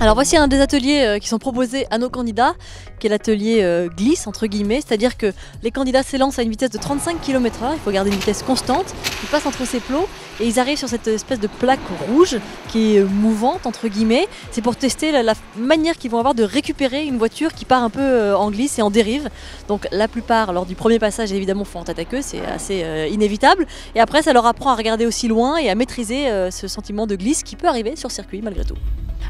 Alors voici un des ateliers qui sont proposés à nos candidats, qui est l'atelier glisse entre guillemets, c'est-à-dire que les candidats s'élancent à une vitesse de 35 km/h, il faut garder une vitesse constante, ils passent entre ces plots et ils arrivent sur cette espèce de plaque rouge qui est mouvante entre guillemets. C'est pour tester la manière qu'ils vont avoir de récupérer une voiture qui part un peu en glisse et en dérive. Donc la plupart lors du premier passage évidemment font en tête à queue, c'est assez inévitable, et après ça leur apprend à regarder aussi loin et à maîtriser ce sentiment de glisse qui peut arriver sur circuit malgré tout.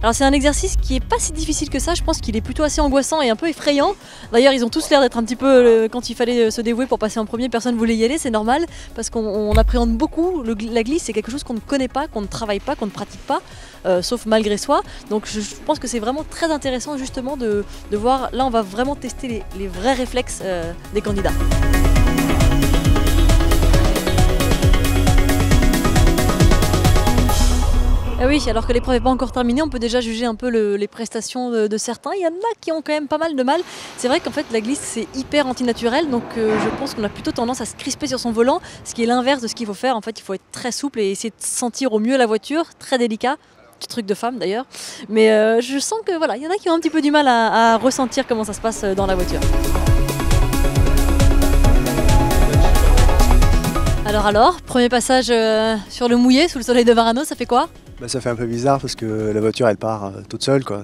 Alors c'est un exercice qui n'est pas si difficile que ça, je pense qu'il est plutôt assez angoissant et un peu effrayant. D'ailleurs ils ont tous l'air d'être un petit peu, quand il fallait se dévouer pour passer en premier, personne ne voulait y aller, c'est normal, parce qu'on appréhende beaucoup, la glisse c'est quelque chose qu'on ne connaît pas, qu'on ne travaille pas, qu'on ne pratique pas, sauf malgré soi. Donc je pense que c'est vraiment très intéressant justement de voir, là on va vraiment tester les vrais réflexes des candidats. Ah oui, alors que l'épreuve n'est pas encore terminée, on peut déjà juger un peu les prestations de certains. Il y en a qui ont quand même pas mal de mal. C'est vrai qu'en fait la glisse c'est hyper antinaturel, donc je pense qu'on a plutôt tendance à se crisper sur son volant, ce qui est l'inverse de ce qu'il faut faire. En fait il faut être très souple et essayer de sentir au mieux la voiture, très délicat. Petit truc de femme d'ailleurs. Mais je sens que voilà, il y en a qui ont un petit peu du mal à ressentir comment ça se passe dans la voiture. Alors, premier passage sur le mouillé, sous le soleil de Varano, ça fait quoi? Ça fait un peu bizarre parce que la voiture elle part toute seule, quoi.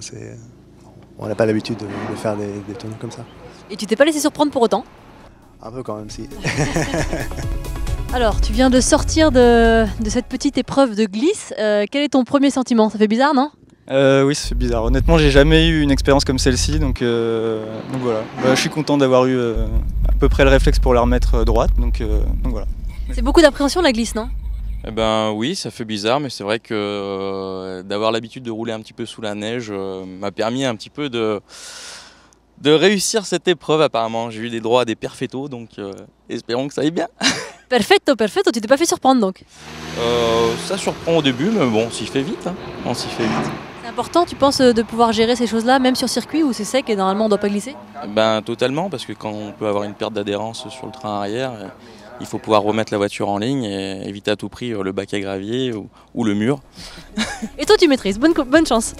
On n'a pas l'habitude de faire des tournées comme ça. Et tu t'es pas laissé surprendre pour autant? Un peu quand même, si. Alors, tu viens de sortir de cette petite épreuve de glisse. Quel est ton premier sentiment? Ça fait bizarre, non? Oui, ça fait bizarre. Honnêtement, j'ai jamais eu une expérience comme celle-ci, donc voilà. Je suis content d'avoir eu à peu près le réflexe pour la remettre droite, donc voilà. C'est beaucoup d'appréhension la glisse, non? Eh ben oui, ça fait bizarre, mais c'est vrai que d'avoir l'habitude de rouler un petit peu sous la neige m'a permis un petit peu de réussir cette épreuve apparemment. J'ai eu des droits à des perfettos, donc espérons que ça aille bien. Perfetto, perfetto, tu t'es pas fait surprendre donc? Ça surprend au début, mais bon, on s'y fait vite. Hein. On s'y fait vite. C'est important, tu penses, de pouvoir gérer ces choses-là, même sur circuit où c'est sec et normalement on ne doit pas glisser? Ben totalement, parce que quand on peut avoir une perte d'adhérence sur le train arrière, il faut pouvoir remettre la voiture en ligne et éviter à tout prix le bac à gravier ou le mur. Et toi tu maîtrises, bonne chance.